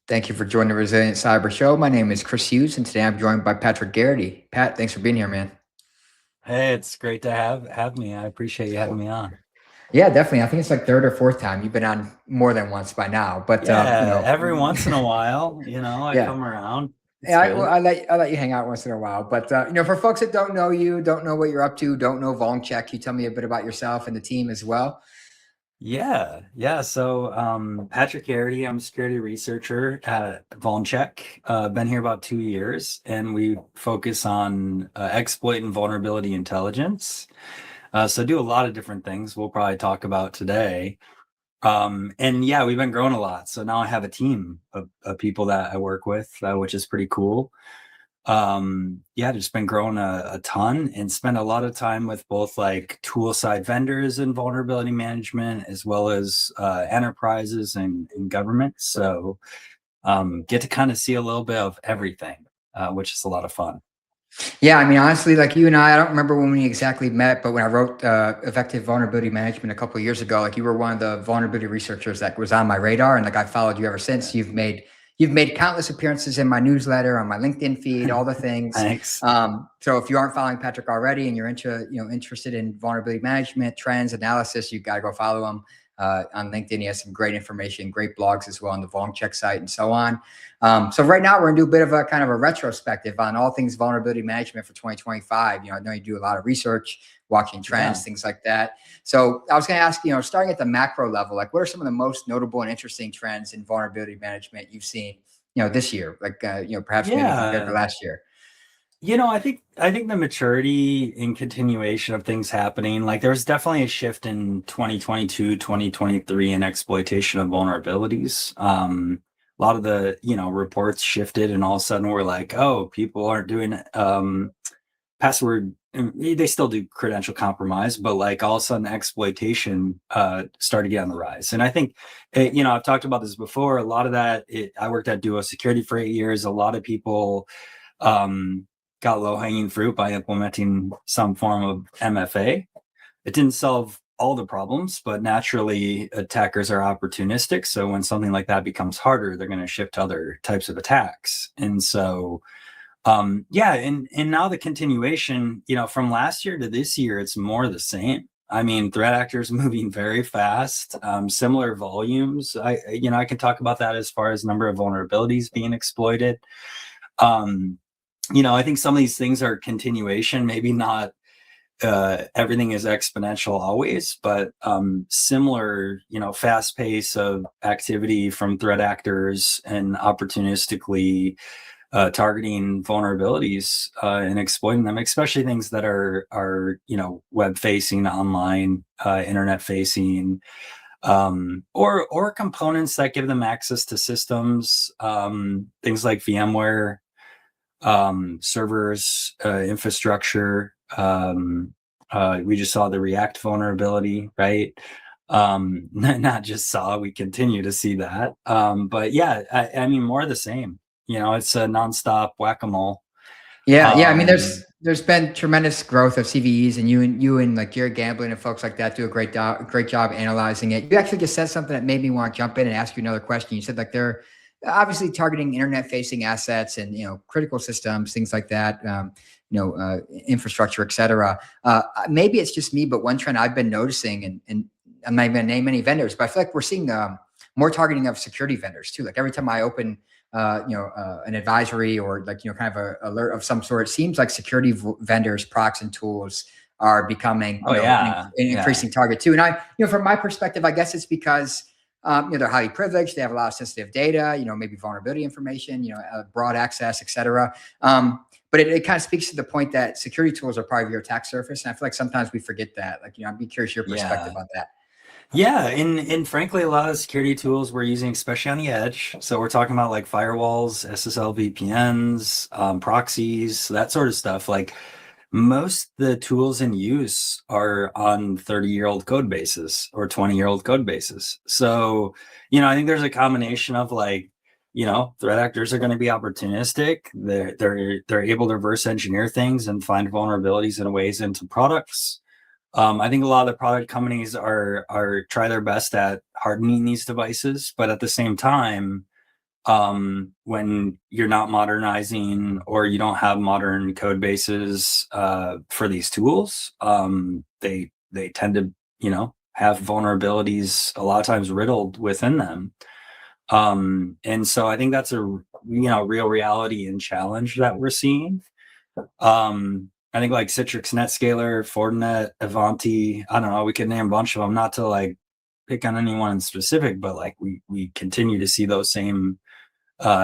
Thank you for joining the Resilient Cyber Show. My name is Chris Hughes, and today I'm joined by Patrick Garrity. Pat, thanks for being here, man. Hey, it's great to have me. I appreciate you having me on. Yeah, definitely. I think it's like third or fourth time. You've been on more than once by now, but Yeah, every once in a while, I yeah, come around. It's yeah. Well, good. I let you hang out once in a while, but for folks that don't know you, don't know what you're up to, don't know VulnCheck, can you tell me a bit about yourself and the team as well? Yeah. So, Patrick Garrity, I'm a security researcher at VulnCheck. Been here about 2 years, and we focus on exploit and vulnerability intelligence. So, do a lot of different things. We'll probably talk about today. And yeah, we've been growing a lot. So now I have a team of people that I work with, which is pretty cool. Yeah, just been growing a ton and spend a lot of time with both like tool side vendors and vulnerability management, as well as enterprises and government. So get to kind of see a little bit of everything, which is a lot of fun. Yeah, I mean, honestly, like you and I don't remember when we exactly met, but when I wrote Effective Vulnerability Management a couple of years ago, like you were one of the vulnerability researchers that was on my radar, and like I followed you ever since. You've made countless appearances in my newsletter, on my LinkedIn feed, all the things. Thanks. So if you aren't following Patrick already and you're interested in vulnerability management, trends, analysis, you got to go follow him on LinkedIn. He has some great information, great blogs as well on the VulnCheck site and so on. So right now we're gonna do a bit of a kind of a retrospective on all things vulnerability management for 2025. I know you do a lot of research, watching trends, Yeah. things like that. So I was gonna ask, starting at the macro level, like what are some of the most notable and interesting trends in vulnerability management you've seen, this year, like perhaps maybe compared to Yeah. last year? I think the maturity and continuation of things happening, like there was definitely a shift in 2022, 2023 in exploitation of vulnerabilities. A lot of the, reports shifted and all of a sudden we're like, oh, people aren't doing password, they still do credential compromise, but like all of a sudden exploitation started to get on the rise. And I think, I've talked about this before, a lot of that, I worked at Duo Security for 8 years. A lot of people, got low-hanging fruit by implementing some form of MFA. It didn't solve all the problems, but naturally attackers are opportunistic. So when something like that becomes harder, they're going to shift to other types of attacks. And so, yeah, and now the continuation, from last year to this year, it's more the same. I mean, threat actors moving very fast, similar volumes. I can talk about that as far as number of vulnerabilities being exploited. Um, I think some of these things are continuation, maybe not everything is exponential always, but similar, fast pace of activity from threat actors and opportunistically targeting vulnerabilities and exploiting them, especially things that are web facing, online, internet facing, or components that give them access to systems, things like VMware, servers, infrastructure. We just saw the React vulnerability, right? Not just saw, we continue to see that. But yeah, I mean, more of the same. It's a nonstop whack-a-mole. Yeah. I mean, Um, there's been tremendous growth of CVEs, and you and like Jared Gamblin and folks like that do a great job analyzing it. You actually just said something that made me want to jump in and ask you another question. You said like they're obviously targeting internet facing assets and critical systems, things like that. Infrastructure, et cetera. Maybe it's just me, but one trend I've been noticing, and I'm not even gonna name any vendors, but I feel like we're seeing more targeting of security vendors too. Like every time I open an advisory or like, kind of a alert of some sort, it seems like security vendors, procs and tools are becoming, oh yeah, an yeah, increasing target too. And from my perspective, I guess it's because, they're highly privileged. They have a lot of sensitive data, maybe vulnerability information, broad access, et cetera. But it kind of speaks to the point that security tools are part of your attack surface. And I feel like sometimes we forget that. Like, I'd be curious your perspective yeah. on that. Yeah, and frankly, a lot of security tools we're using, especially on the edge. So we're talking about like firewalls, SSL VPNs, proxies, that sort of stuff. Like most the tools in use are on 30-year-old code bases or 20-year-old code bases. So, I think there's a combination of like, threat actors are going to be opportunistic. They're able to reverse engineer things and find vulnerabilities in ways into products. I think a lot of the product companies are try their best at hardening these devices, but at the same time, when you're not modernizing or you don't have modern code bases for these tools, they tend to, have vulnerabilities a lot of times riddled within them. And so I think that's a real reality and challenge that we're seeing. I think like Citrix, NetScaler, Fortinet, Avanti, I don't know, we could name a bunch of them, not to like pick on anyone in specific, but like we continue to see those same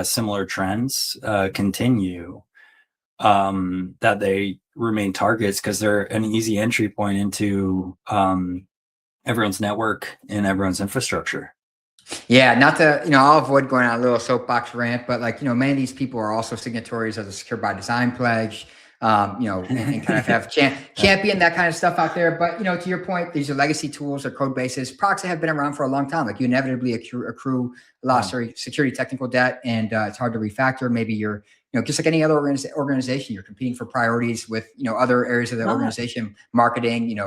similar trends continue, that they remain targets because they're an easy entry point into everyone's network and everyone's infrastructure. Yeah, not to, I'll avoid going on a little soapbox rant, but like, many of these people are also signatories of the Secure by Design pledge, and kind of have champion that kind of stuff out there. But, to your point, these are legacy tools or code bases. Products that have been around for a long time. Like you inevitably accrue a lot of security technical debt, and it's hard to refactor. Maybe you're, just like any other organization, you're competing for priorities with, other areas of the organization, marketing,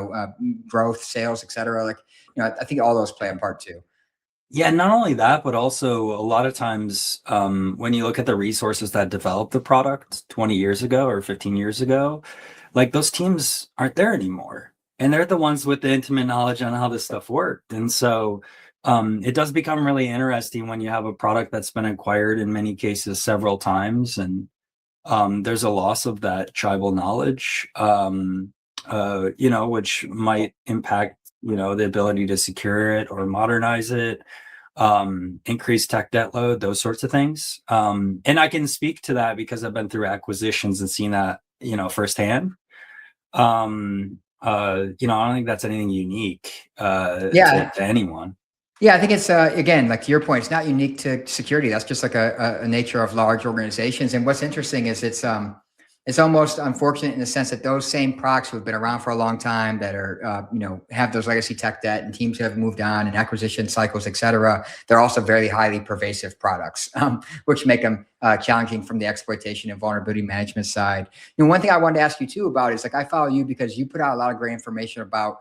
growth, sales, et cetera. Like, I think all those play a part too. Yeah, not only that, but also a lot of times when you look at the resources that developed the product 20 years ago or 15 years ago, like those teams aren't there anymore. And they're the ones with the intimate knowledge on how this stuff worked. And so it does become really interesting when you have a product that's been acquired in many cases several times. And there's a loss of that tribal knowledge, which might impact the ability to secure it or modernize it, increase tech debt load, those sorts of things. And I can speak to that because I've been through acquisitions and seen that, firsthand. I don't think that's anything unique to anyone. Yeah, I think it's again, like to your point, it's not unique to security. That's just like a nature of large organizations. And what's interesting is it's almost unfortunate in the sense that those same products who have been around for a long time, that are have those legacy tech debt, and teams who have moved on, and acquisition cycles, et cetera, they're also very highly pervasive products, which make them challenging from the exploitation and vulnerability management side. One thing I wanted to ask you too about is, like, I follow you because you put out a lot of great information about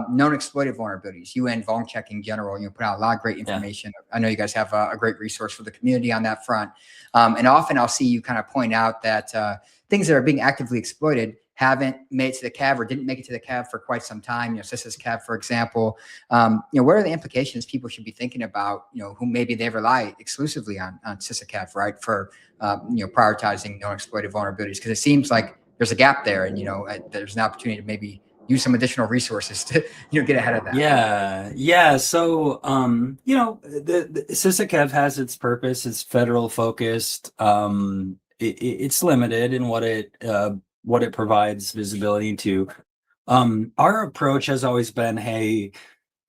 known exploited vulnerabilities. You and VulnCheck in general, put out a lot of great information. Yeah. I know you guys have a great resource for the community on that front. And often I'll see you kind of point out that things that are being actively exploited haven't made it to the CAV, or didn't make it to the CAV for quite some time. CISO's CAV, for example. What are the implications people should be thinking about, who maybe they rely exclusively on CISO CAV, right, for prioritizing known exploited vulnerabilities? Because it seems like there's a gap there, and there's an opportunity to maybe use some additional resources to get ahead of that. Yeah. So the CISO has its purpose. It's federal focused. It's limited in what it provides visibility to. Our approach has always been, hey,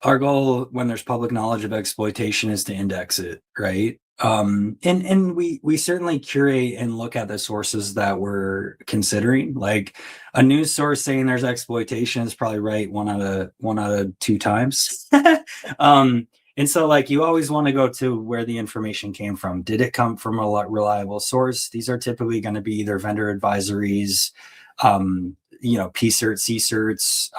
our goal when there's public knowledge of exploitation is to index it, right? And we certainly curate and look at the sources that we're considering. Like a news source saying there's exploitation is probably right one out of two times. And so, like, you always want to go to where the information came from. Did it come from a reliable source? These are typically going to be either vendor advisories, PCERT, CCERTs,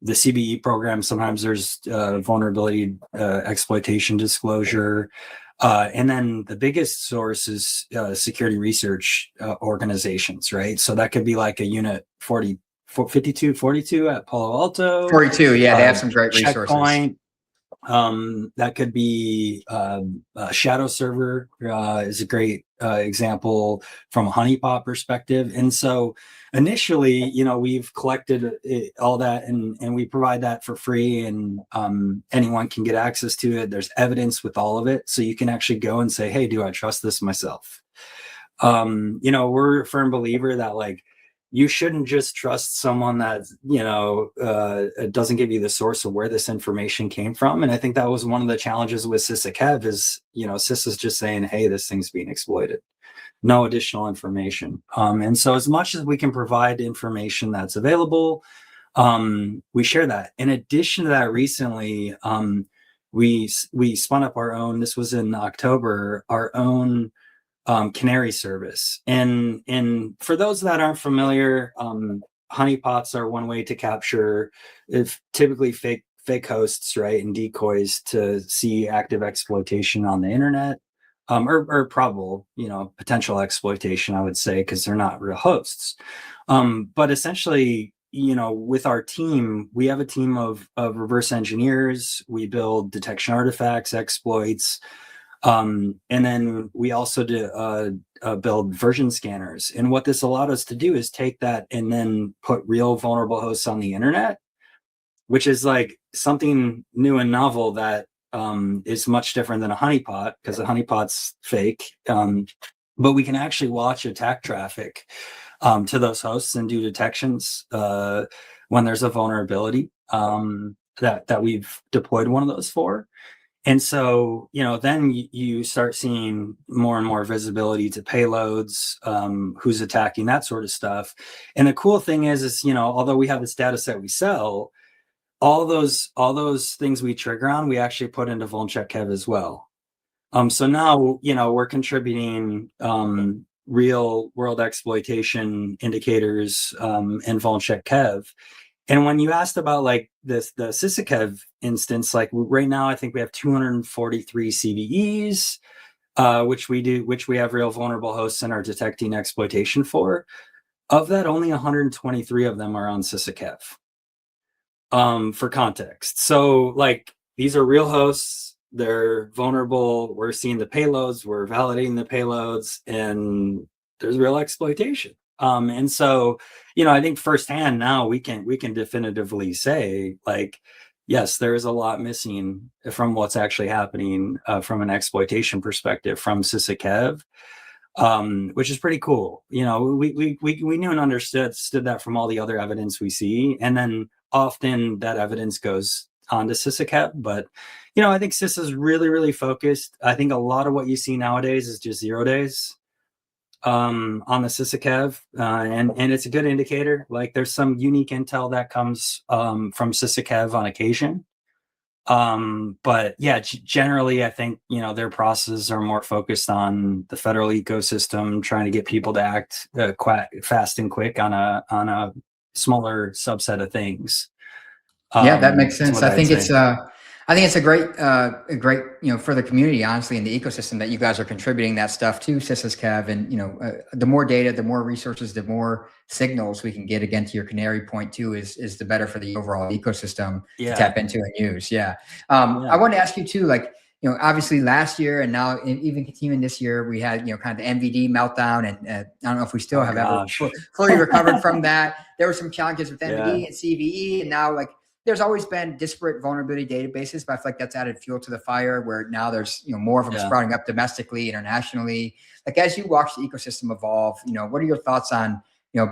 the CVE program. Sometimes there's vulnerability exploitation disclosure. And then the biggest source is security research organizations, right? So that could be like a unit 5242 at Palo Alto. 42, yeah, they have some great resources. Checkpoint. That could be Shadow Server is a great example from a honeypot perspective. And so initially, we've collected all that and we provide that for free, and anyone can get access to it. There's evidence with all of it. So you can actually go and say, hey, do I trust this myself? We're a firm believer that, like, you shouldn't just trust someone that, doesn't give you the source of where this information came from. And I think that was one of the challenges with CISO is, CISO's just saying, hey, this thing's being exploited. No additional information. And so as much as we can provide information that's available, we share that. In addition to that, recently, we spun up our own, this was in October, our own Canary service. And for those that aren't familiar, honeypots are one way to capture typically fake fake hosts, right, and decoys to see active exploitation on the internet, or probable, potential exploitation, I would say, because they're not real hosts. But essentially, with our team, we have a team of reverse engineers. We build detection artifacts, exploits, and then we also build version scanners. And what this allowed us to do is take that and then put real vulnerable hosts on the internet, which is like something new and novel that is much different than a honeypot, because a honeypot's fake. But we can actually watch attack traffic to those hosts and do detections when there's a vulnerability that we've deployed one of those for. And so, then you start seeing more and more visibility to payloads, who's attacking, that sort of stuff. And the cool thing is, although we have this data set we sell, all those things we trigger on, we actually put into VulnCheck Kev as well. So now, we're contributing real world exploitation indicators and VulnCheck Kev. And when you asked about like the CISO instance, like right now, I think we have 243 CVEs, which we have real vulnerable hosts and are detecting exploitation for. Of that, only 123 of them are on CISO. For context. So like these are real hosts, they're vulnerable, we're seeing the payloads, we're validating the payloads, and there's real exploitation. And so, I think firsthand now we can definitively say, like, yes, there is a lot missing from what's actually happening from an exploitation perspective from CISO, which is pretty cool. We knew and understood that from all the other evidence we see, and then often that evidence goes on to CISO, but I think CISO is really, really focused. I think a lot of what you see nowadays is just 0 days on the CISO, and it's a good indicator. Like there's some unique intel that comes from CISO on occasion. But yeah, generally, I think, their processes are more focused on the federal ecosystem, trying to get people to act fast and quick on a smaller subset of things. Yeah, that makes Is sense. what I I'd think say. it's a great, for the community, honestly, in the ecosystem that you guys are contributing that stuff to CISO, and the more data, the more resources, the more signals we can get. Again, to your canary point too, is the better for the overall ecosystem to tap into and use. Yeah. I want to ask you too, like, obviously last year and now even continuing this year, we had, kind of the MVD meltdown, and I don't know if we still have ever fully recovered from that. There were some challenges with MVD and CVE, and now like, there's always been disparate vulnerability databases, but I feel like that's added fuel to the fire, where now there's, more of them sprouting up domestically, internationally. Like, as you watch the ecosystem evolve, what are your thoughts on,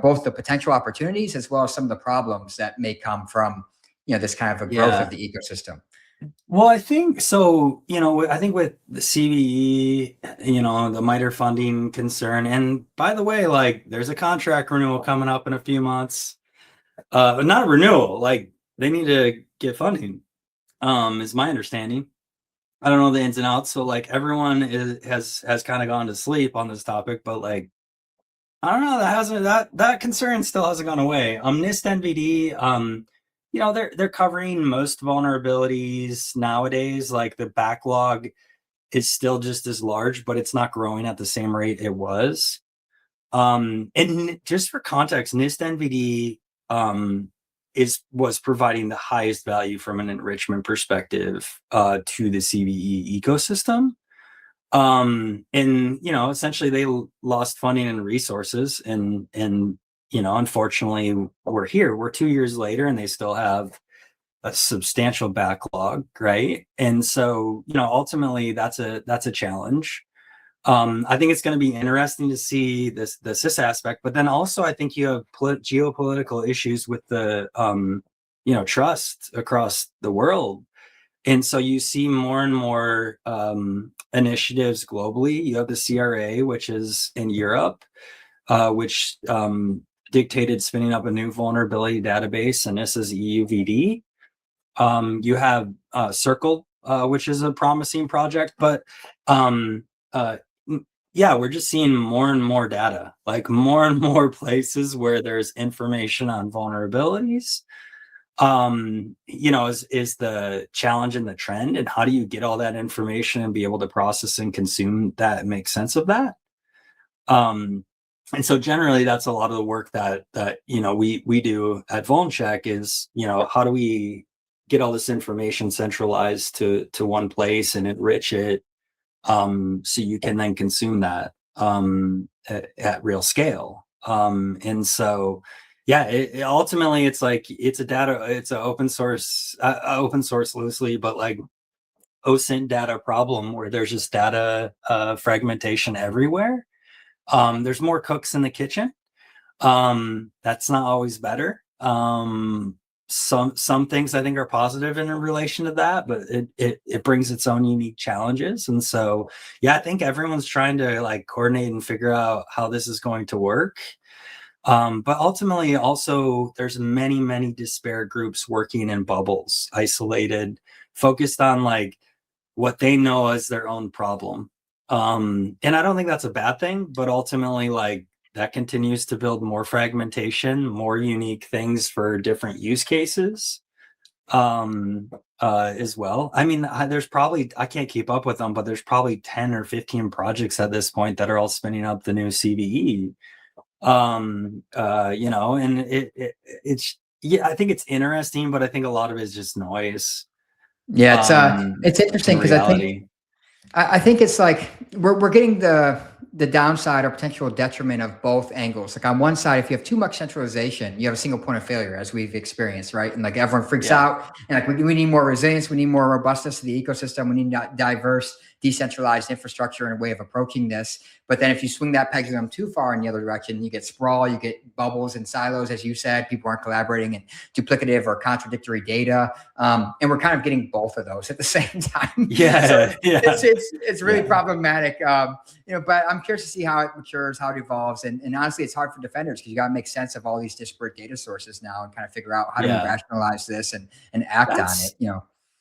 both the potential opportunities as well as some of the problems that may come from, this kind of a growth of the ecosystem? Well, I think so, I think with the CVE, the MITRE funding concern, and by the way, like there's a contract renewal coming up in a few months. Not a renewal, like they need to get funding, is my understanding. I don't know the ins and outs. So like everyone has kind of gone to sleep on this topic, but like, I don't know, that concern still hasn't gone away. NIST NVD, they're covering most vulnerabilities nowadays. Like the backlog is still just as large, but it's not growing at the same rate it was. And just for context, NIST NVD was providing the highest value from an enrichment perspective to the CVE ecosystem. And essentially they lost funding and resources, and unfortunately we're 2 years later and they still have a substantial backlog, right? And so ultimately that's a challenge. I think it's going to be interesting to see the CIS aspect, but then also I think you have geopolitical issues with the trust across the world, and so you see more and more initiatives globally. You have the CRA, which is in Europe, which dictated spinning up a new vulnerability database, and this is EUVD. You have Circle, which is a promising project, but we're just seeing more and more data, like more and more places where there's information on vulnerabilities. is the challenge and the trend, and how do you get all that information and be able to process and consume that and make sense of that? And so generally that's a lot of the work that we do at VulnCheck is, how do we get all this information centralized to one place and enrich it, so you can then consume that at real scale. And so ultimately it's like it's an open source loosely, but like OSINT data problem where there's just data fragmentation everywhere. There's more cooks in the kitchen. That's not always better. Some things I think are positive in relation to that, but it brings its own unique challenges. And so, I think everyone's trying to like coordinate and figure out how this is going to work. But ultimately also there's many, many disparate groups working in bubbles, isolated, focused on like what they know as their own problem. And I don't think that's a bad thing, but ultimately like that continues to build more fragmentation, more unique things for different use cases as well. I mean, there's probably, I can't keep up with them, but there's probably 10 or 15 projects at this point that are all spinning up the new CVE. And it's, I think it's interesting, but I think a lot of it is just noise. It's interesting because I think it's like we're getting the downside or potential detriment of both angles. Like on one side, if you have too much centralization, you have a single point of failure, as we've experienced, right? And like everyone freaks out, and like we need more resilience, we need more robustness to the ecosystem, we need diverse, decentralized infrastructure and a way of approaching this. But then if you swing that pendulum too far in the other direction, you get sprawl, you get bubbles and silos, as you said, people aren't collaborating, and duplicative or contradictory data. And we're kind of getting both of those at the same time. It's really problematic. But I'm curious to see how it matures, how it evolves. And honestly, it's hard for defenders because you got to make sense of all these disparate data sources now and kind of figure out how do we rationalize this and act on it,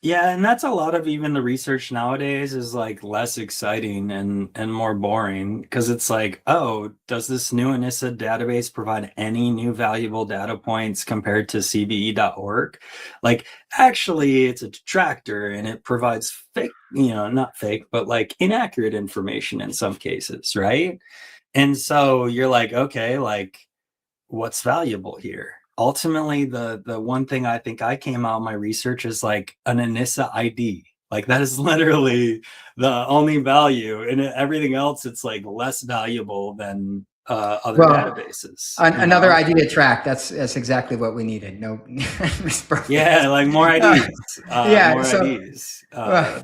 Yeah, and that's a lot of even the research nowadays is like less exciting and more boring because it's like, oh, does this new ANISA database provide any new valuable data points compared to CVE.org? Like, actually, it's a detractor and it provides fake, not fake, but like inaccurate information in some cases, right? And so you're like, okay, like, what's valuable here? Ultimately, the one thing I think I came out of my research is like an ANISA ID. Like that is literally the only value, and everything else it's like less valuable than other databases. Another ID to track. That's exactly what we needed. No, like more IDs. IDs.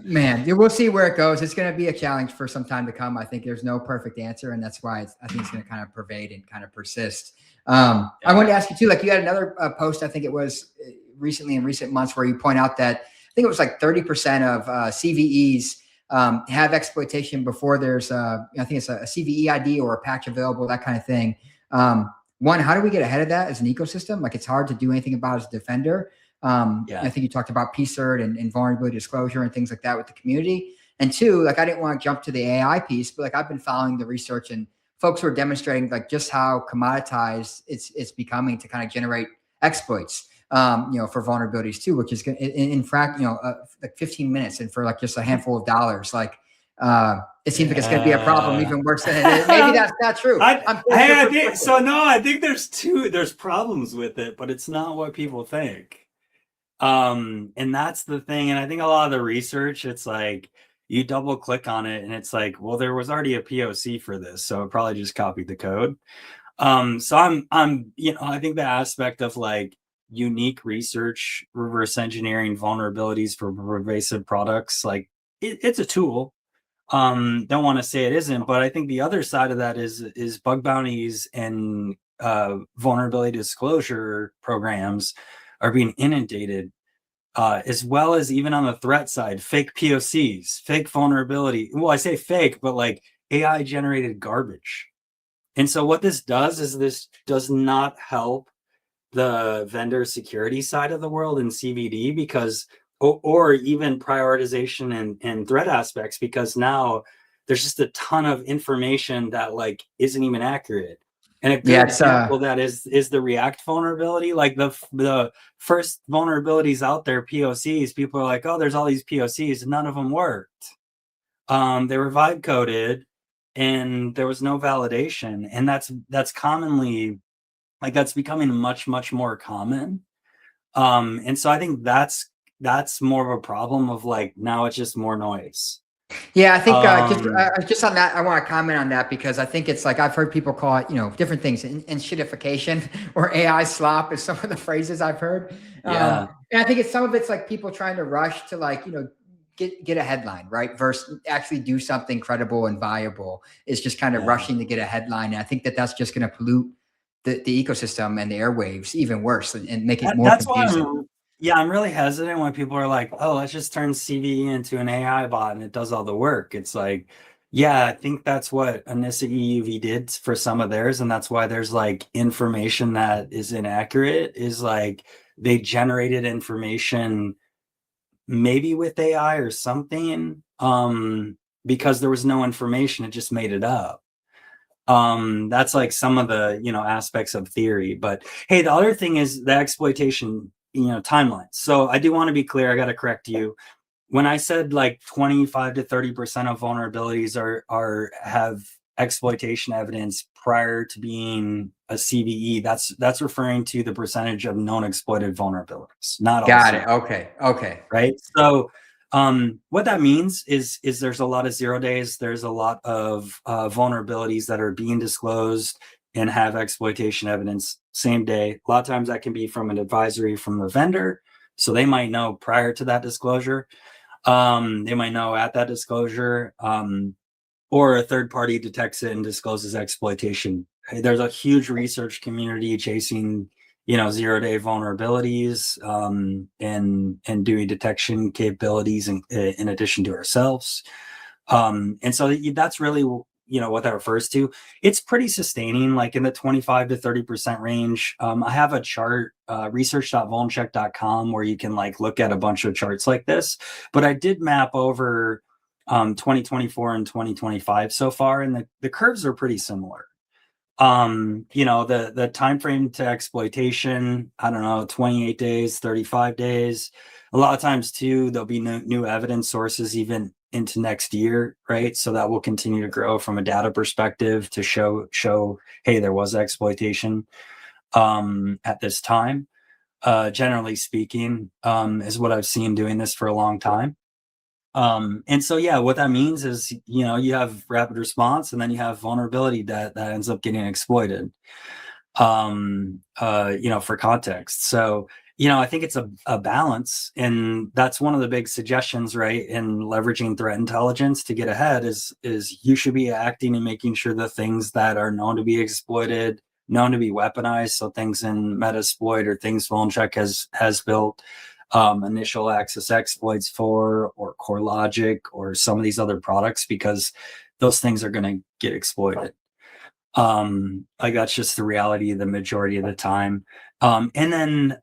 Man, we'll see where it goes. It's going to be a challenge for some time to come. I think there's no perfect answer, and that's why I think it's going to kind of pervade and kind of persist. I wanted to ask you too, like you had another post, I think it was recently in recent months, where you point out that I think it was like 30% of CVEs have exploitation before there's I think it's a CVE ID or a patch available, that kind of thing. One, how do we get ahead of that as an ecosystem? Like it's hard to do anything about as a defender. I think you talked about PCERT and vulnerability disclosure and things like that with the community. And two, like I didn't want to jump to the AI piece, but like I've been following the research and folks who are demonstrating like just how commoditized it's becoming to kind of generate exploits, for vulnerabilities too, which is in fact, like 15 minutes and for like just a handful of dollars, like it seems like it's going to be a problem even worse than it is. Maybe that's not true. I think there's problems with it, but it's not what people think. And that's the thing. And I think a lot of the research, it's like, you double click on it and it's like, well, there was already a POC for this, so it probably just copied the code. So I'm I think the aspect of like unique research, reverse engineering vulnerabilities for pervasive products, like it's a tool. Don't want to say it isn't, but I think the other side of that is bug bounties and vulnerability disclosure programs are being inundated. As well as even on the threat side, fake POCs, fake vulnerability. Well, I say fake, but like AI generated garbage. And so what this does is this does not help the vendor security side of the world in CVD because, or even prioritization and threat aspects, because now there's just a ton of information that like isn't even accurate. And a good example of that is the React vulnerability. Like the first vulnerabilities out there, POCs, people are like, oh, there's all these POCs, none of them worked. They were vibe coded and there was no validation. And that's commonly, like, that's becoming much, much more common. And so I think that's more of a problem of like, now it's just more noise. Yeah, I think just on that, I want to comment on that because I think it's like I've heard people call it, different things, shitification or AI slop is some of the phrases I've heard. Yeah. And I think some of it's like people trying to rush to like, get a headline, right? Versus actually do something credible and viable. It's just kind of rushing to get a headline. And I think that's just going to pollute the ecosystem and the airwaves even worse and make it more confusing. Why I'm really hesitant when people are like, oh, let's just turn CVE into an AI bot and it does all the work. It's like, yeah, I think that's what Anissa EUV did for some of theirs. And that's why there's like information that is inaccurate, is like they generated information maybe with AI or something, because there was no information, it just made it up. That's like some of the aspects of theory. But hey, the other thing is the exploitation timeline. So I do want to be clear, I got to correct you. When I said like 25 to 30% of vulnerabilities have exploitation evidence prior to being a CVE, that's referring to the percentage of known exploited vulnerabilities, not all. Got it. Okay. Right. So what that means is there's a lot of 0 days. There's a lot of vulnerabilities that are being disclosed and have exploitation evidence same day. A lot of times that can be from an advisory from the vendor. So they might know prior to that disclosure. They might know at that disclosure, or a third party detects it and discloses exploitation. There's a huge research community chasing 0-day vulnerabilities, and doing detection capabilities in addition to ourselves. And so that's really what that refers to. It's pretty sustaining, like in the 25 to 30% range. I have a chart, research.vulncheck.com, where you can like look at a bunch of charts like this, but I did map over 2024 and 2025 so far, and the curves are pretty similar. The time frame to exploitation, I don't know, 28 days, 35 days. A lot of times too, there'll be new evidence sources even into next year, right? So that will continue to grow from a data perspective to show, hey, there was exploitation at this time. Generally speaking, is what I've seen doing this for a long time. And so, yeah, what that means is, you have rapid response and then you have vulnerability that ends up getting exploited, for context. So, I think it's a balance, and that's one of the big suggestions, right, in leveraging threat intelligence to get ahead is you should be acting and making sure the things that are known to be exploited, known to be weaponized. So things in Metasploit or things VulnCheck has built initial access exploits for, or CoreLogic, or some of these other products, because those things are going to get exploited. Like that's just the reality the majority of the time. And then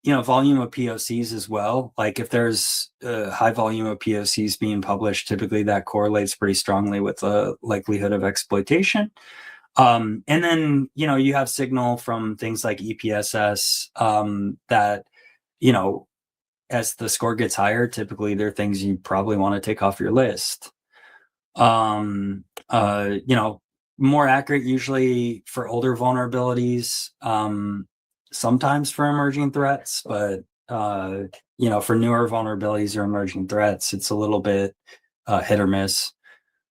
volume of POCs as well. Like if there's a high volume of POCs being published, typically that correlates pretty strongly with the likelihood of exploitation. And then you have signal from things like EPSS that as the score gets higher, typically they're things you probably want to take off your list. More accurate usually for older vulnerabilities, sometimes for emerging threats, but for newer vulnerabilities or emerging threats, it's a little bit hit or miss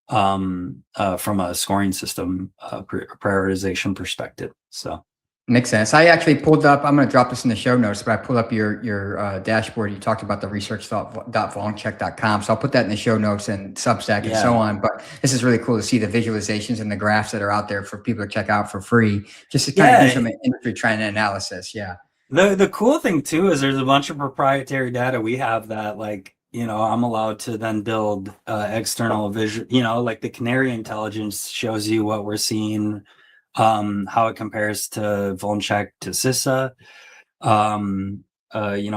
from a scoring system prioritization perspective. So makes sense. I actually pulled up, I'm going to drop this in the show notes, but I pulled up your dashboard. You talked about the research.vulncheck.com. So I'll put that in the show notes and Substack and so on. But this is really cool to see the visualizations and the graphs that are out there for people to check out for free, just to kind of do some industry trend analysis. Yeah. The cool thing too is there's a bunch of proprietary data we have that I'm allowed to then build external vision, like the Canary intelligence shows you what we're seeing, how it compares to VulnCheck to CISA,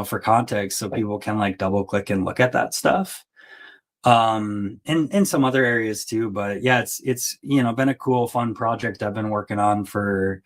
for context, so people can like double click and look at that stuff. and some other areas too. But yeah, it's been a cool, fun project I've been working on for,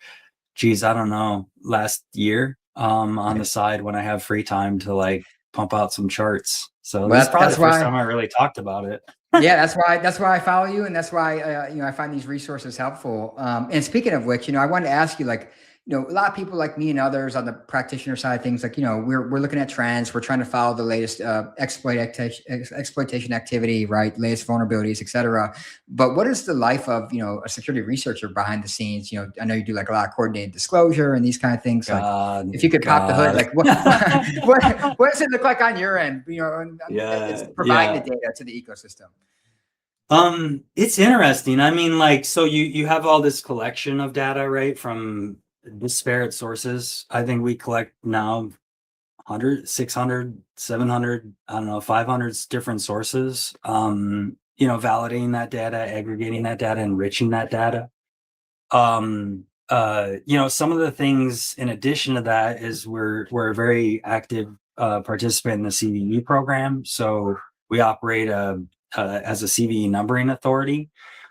geez, I don't know, last year, on the side when I have free time to like pump out some charts. So this is Well, probably that's the first why. time I really talked about it. Yeah, that's why I follow you, and that's why I find these resources helpful. And speaking of which, I wanted to ask you, like, a lot of people like me and others on the practitioner side of things, like, we're looking at trends, we're trying to follow the latest exploitation activity, right, latest vulnerabilities, et cetera. But what is the life of a security researcher behind the scenes? I know you do like a lot of coordinated disclosure and these kind of things. Like, if you could pop the hood, God. like what does it look like on your end? It's Yeah, providing yeah. the data to the ecosystem. It's interesting. I mean, like, so you have all this collection of data, right, from disparate sources. I think we collect now 100, 600, 700, I don't know, 500 different sources. Validating that data, aggregating that data, enriching that data. Some of the things in addition to that is we're a very active participant in the CVE program. So we operate as a CVE numbering authority,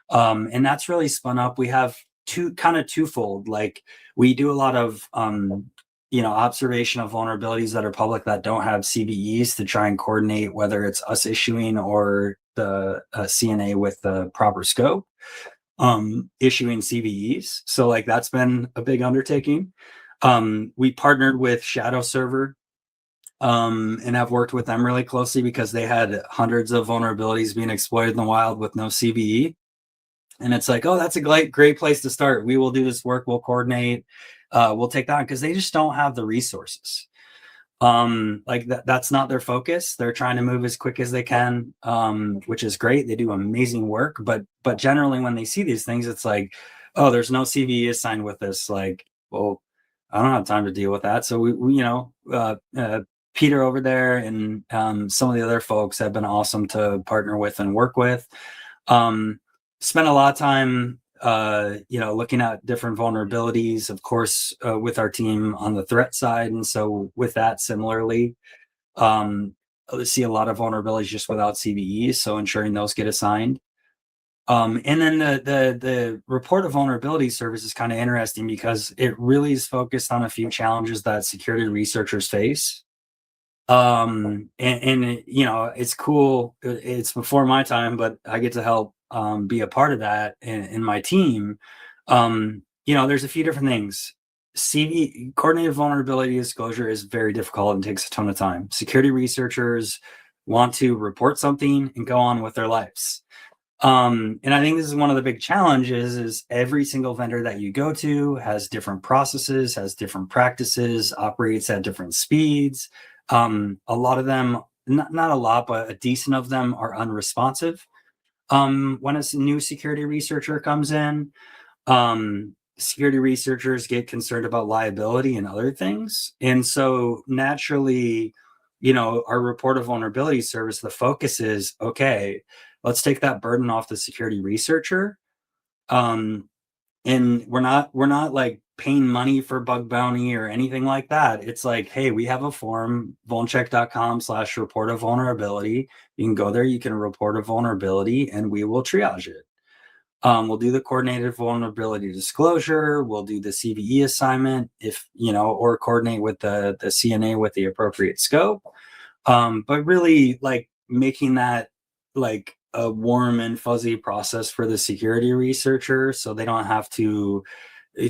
and that's really spun up. We have twofold. Like, we do a lot of observation of vulnerabilities that are public that don't have CVEs to try and coordinate whether it's us issuing or the CNA with the proper scope issuing CVEs. So like that's been a big undertaking. We partnered with Shadow Server and have worked with them really closely because they had hundreds of vulnerabilities being exploited in the wild with no CVE. And it's like, oh, that's a great place to start. We will do this work. We'll coordinate. We'll take that on because they just don't have the resources. Like that's not their focus. They're trying to move as quick as they can, which is great. They do amazing work, but generally when they see these things, it's like, oh, there's no CVE assigned with this. Like, well, I don't have time to deal with that. So Peter over there and some of the other folks have been awesome to partner with and work with. Spent a lot of time looking at different vulnerabilities, of course, with our team on the threat side. And so with that, similarly, I see a lot of vulnerabilities just without CVEs, so ensuring those get assigned. And then the report of vulnerability service is kind of interesting because it really is focused on a few challenges that security researchers face. It's cool. It's before my time, but I get to help be a part of that in my team. There's a few different things. Coordinated vulnerability disclosure is very difficult and takes a ton of time. Security researchers want to report something and go on with their lives. And I think this is one of the big challenges is every single vendor that you go to has different processes, has different practices, operates at different speeds. A lot of them, not a lot, but a decent of them are unresponsive. When a new security researcher comes in, security researchers get concerned about liability and other things. And so naturally, our report of vulnerability service, the focus is, okay, let's take that burden off the security researcher. And we're not like paying money for bug bounty or anything like that. It's like, hey, we have a form, vulncheck.com/report a vulnerability. You can go there, you can report a vulnerability, and we will triage it. We'll do the coordinated vulnerability disclosure. We'll do the CVE assignment or coordinate with the CNA with the appropriate scope. But really like making that like a warm and fuzzy process for the security researcher so they don't have to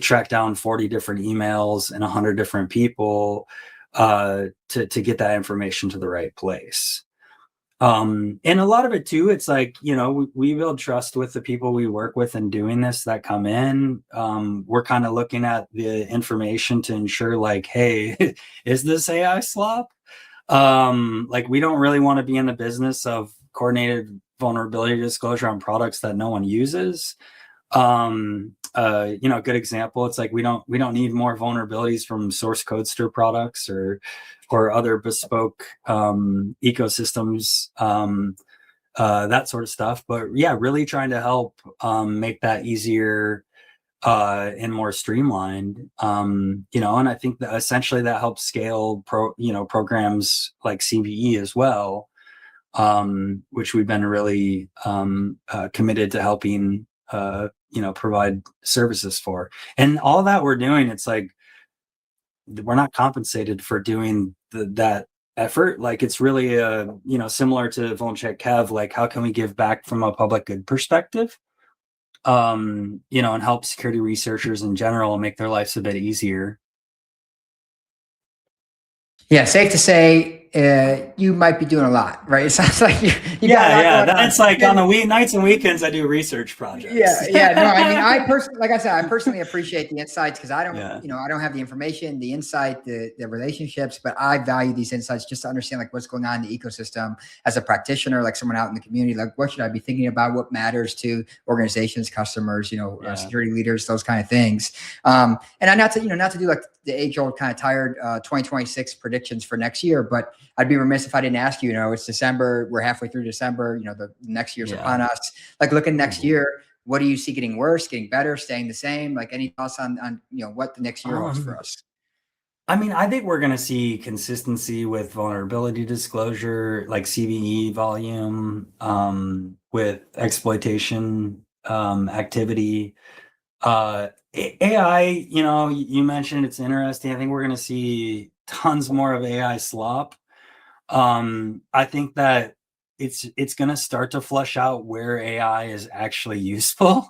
track down 40 different emails and 100 different people to get that information to the right place. And a lot of it too, it's like, we build trust with the people we work with in doing this that come in. We're kind of looking at the information to ensure like, hey, is this AI slop? Like we don't really want to be in the business of coordinated vulnerability disclosure on products that no one uses. A good example, it's like we don't need more vulnerabilities from source code store products or other bespoke ecosystems, that sort of stuff. But yeah, really trying to help make that easier and more streamlined. And I think that essentially that helps scale programs like CVE as well. which we've been really committed to helping provide services for. And all that we're doing, it's like we're not compensated for doing that effort. Like it's really similar to VulnCheck Kev, like how can we give back from a public good perspective, and help security researchers in general make their lives a bit easier. Yeah, safe to say you might be doing a lot, right? It sounds like you got a lot going on. That's like on the nights and weekends I do research projects. Yeah. No, I mean, I personally appreciate the insights because I don't, I don't have the information, the insight, the relationships, but I value these insights just to understand like what's going on in the ecosystem as a practitioner, like someone out in the community. Like, what should I be thinking about? What matters to organizations, customers, security leaders, those kind of things. And I not to do like the age-old kind of tired 2026 predictions for next year, but I'd be remiss if I didn't ask you. It's December. We're halfway through December. The next year's upon us. Like looking next year, what do you see getting worse, getting better, staying the same? Like any thoughts on what the next year holds for us? I mean, I think we're going to see consistency with vulnerability disclosure, like CVE volume, with exploitation activity. AI, you mentioned it's interesting. I think we're going to see tons more of AI slop. I think that it's going to start to flush out where AI is actually useful.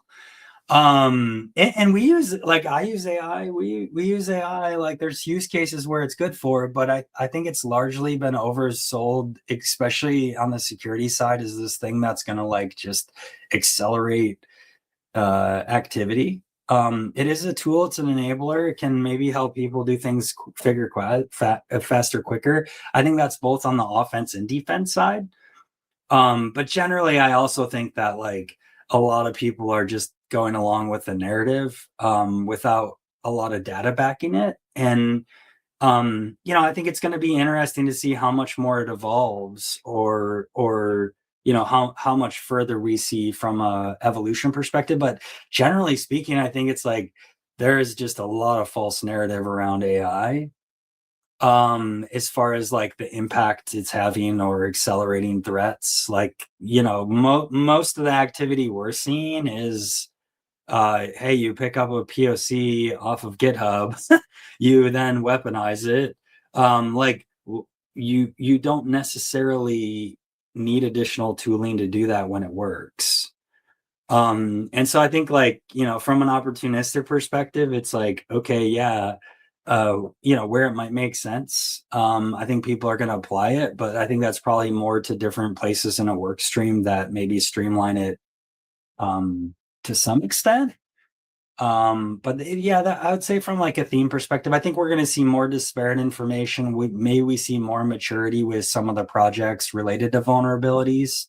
And we use, like, I use AI, we use AI, like there's use cases where it's good for, but I think it's largely been oversold, especially on the security side, is this thing that's going to like just accelerate activity. It is a tool, it's an enabler. It can maybe help people do things faster, quicker. I think that's both on the offense and defense side. But generally, I also think that like a lot of people are just going along with the narrative without a lot of data backing it. And I think it's going to be interesting to see how much more it evolves, or how much further we see from a evolution perspective. But generally speaking, I think it's like there is just a lot of false narrative around AI as far as like the impact it's having or accelerating threats. Like most of the activity we're seeing is hey, you pick up a POC off of GitHub, you then weaponize it. Like you don't necessarily need additional tooling to do that when it works. And so I think like, from an opportunistic perspective, it's like, okay, yeah, where it might make sense. I think people are going to apply it, but I think that's probably more to different places in a work stream that maybe streamline it to some extent. But yeah, I would say from like a theme perspective, I think we're going to see more disparate information. We see more maturity with some of the projects related to vulnerabilities,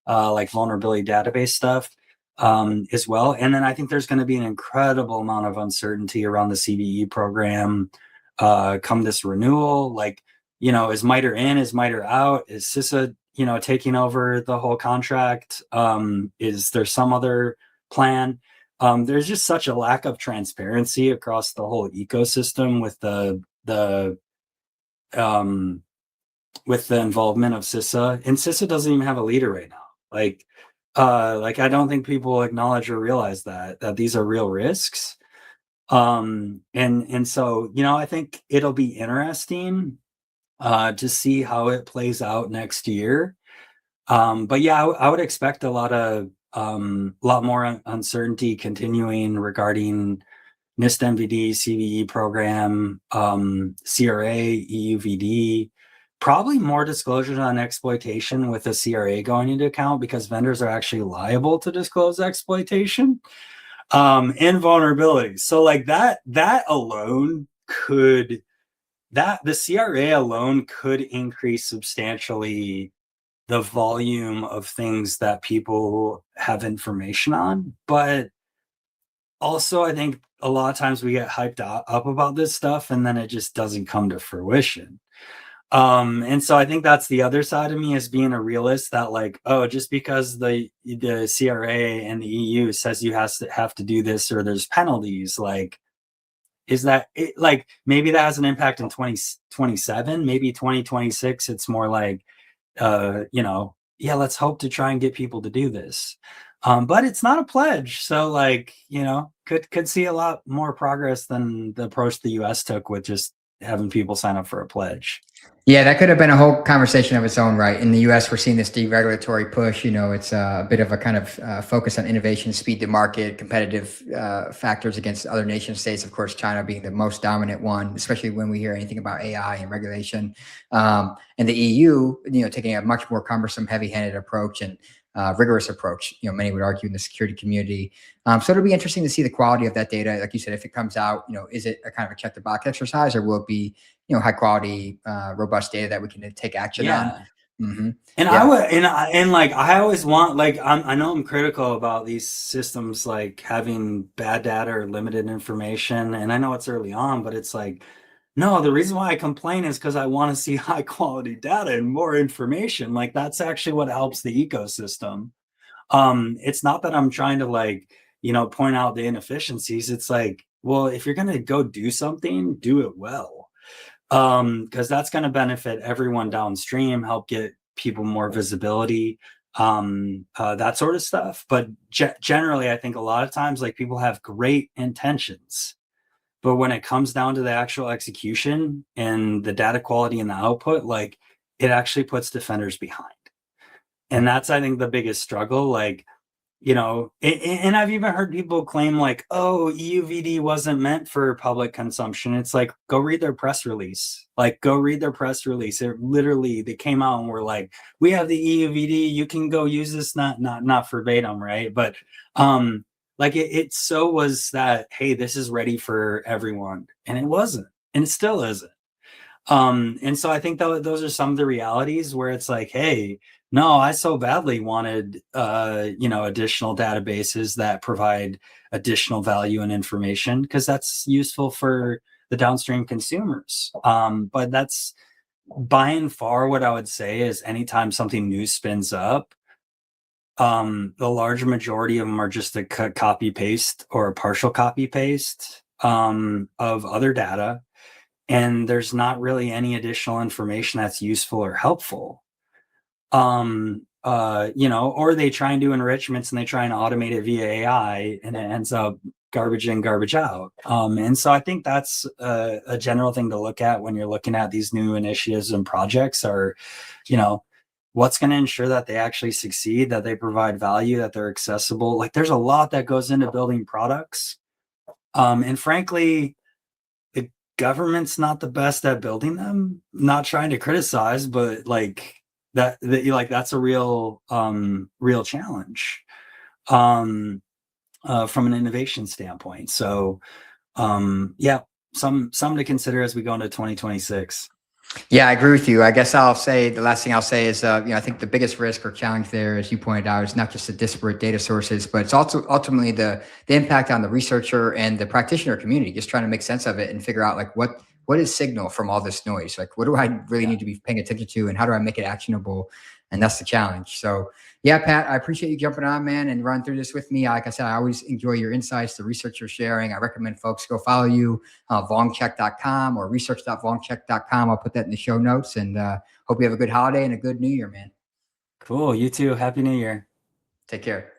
like vulnerability database stuff, as well. And then I think there's going to be an incredible amount of uncertainty around the CVE program come this renewal. Like, is MITRE in, is MITRE out? Is CISO, taking over the whole contract? Is there some other plan? There's just such a lack of transparency across the whole ecosystem with the involvement of CISA, and CISA doesn't even have a leader right now. Like I don't think people acknowledge or realize that these are real risks. And so, I think it'll be interesting to see how it plays out next year. But yeah, I would expect a lot more uncertainty continuing regarding NIST MVD, CVE program, CRA, EUVD, probably more disclosures on exploitation with the CRA going into account, because vendors are actually liable to disclose exploitation and vulnerabilities. So like that alone the CRA alone could increase substantially the volume of things that people have information on. But also, I think a lot of times we get hyped up about this stuff and then it just doesn't come to fruition. And so I think that's the other side of me, is being a realist, that like, oh, just because the CRA and the EU says you have to do this, or there's penalties, like, is that it? Like, maybe that has an impact in 2027, maybe 2026. It's more like, yeah, let's hope to try and get people to do this. But it's not a pledge. So like, could see a lot more progress than the approach the US took with just having people sign up for a pledge. Yeah, that could have been a whole conversation of its own, right? In the U.S., we're seeing this deregulatory push. It's a bit of a kind of focus on innovation, speed to market, competitive factors against other nation states. Of course, China being the most dominant one, especially when we hear anything about AI and regulation. And the EU, taking a much more cumbersome, heavy-handed approach and rigorous approach. Many would argue in the security community. So it'll be interesting to see the quality of that data. Like you said, if it comes out, is it a kind of a check the box exercise, or will it be high quality, robust data that we can take action on. Yeah. Mm-hmm. And I Yeah. would, and like, I always want, like, I know I'm critical about these systems, like having bad data or limited information. And I know it's early on, but it's like, no, the reason why I complain is because I want to see high quality data and more information. Like, that's actually what helps the ecosystem. It's not that I'm trying to, like, point out the inefficiencies. It's like, well, if you're going to go do something, do it well. Because that's going to benefit everyone downstream, help get people more visibility, that sort of stuff. But generally, I think a lot of times, like, people have great intentions, but when it comes down to the actual execution and the data quality and the output, like, it actually puts defenders behind. And that's, I think, the biggest struggle. Like, and I've even heard people claim, like, oh, EUVD wasn't meant for public consumption. It's like, go read their press release. Like, go read their press release. It literally, they came out and were like, we have the EUVD, you can go use this. Not verbatim, right? But like, it so was that, hey, this is ready for everyone, and it wasn't, and it still isn't. And so I think those are some of the realities where it's like, hey, no, I so badly wanted additional databases that provide additional value and information, because that's useful for the downstream consumers. But that's by and far what I would say is, anytime something new spins up, the large majority of them are just a copy paste or a partial copy paste of other data, and there's not really any additional information that's useful or helpful. Or they try and do enrichments and they try and automate it via AI, and it ends up garbage in, garbage out. And so I think that's a general thing to look at when you're looking at these new initiatives and projects, are, what's going to ensure that they actually succeed, that they provide value, that they're accessible. Like, there's a lot that goes into building products. And frankly, government's not the best at building them. Not trying to criticize, but like, that's a real challenge from an innovation standpoint. So yeah, some to consider as we go into 2026. Yeah, I agree with you. I guess I'll say the last thing I'll say is, I think the biggest risk or challenge there, as you pointed out, is not just the disparate data sources, but it's also ultimately the impact on the researcher and the practitioner community, just trying to make sense of it and figure out, like, what is signal from all this noise? Like, what do I really need to be paying attention to, and how do I make it actionable? And that's the challenge. So yeah, Pat, I appreciate you jumping on, man, and running through this with me. Like I said, I always enjoy your insights, the research you're sharing. I recommend folks go follow you, VulnCheck.com or research.vulncheck.com. I'll put that in the show notes, and hope you have a good holiday and a good New Year, man. Cool. You too. Happy New Year. Take care.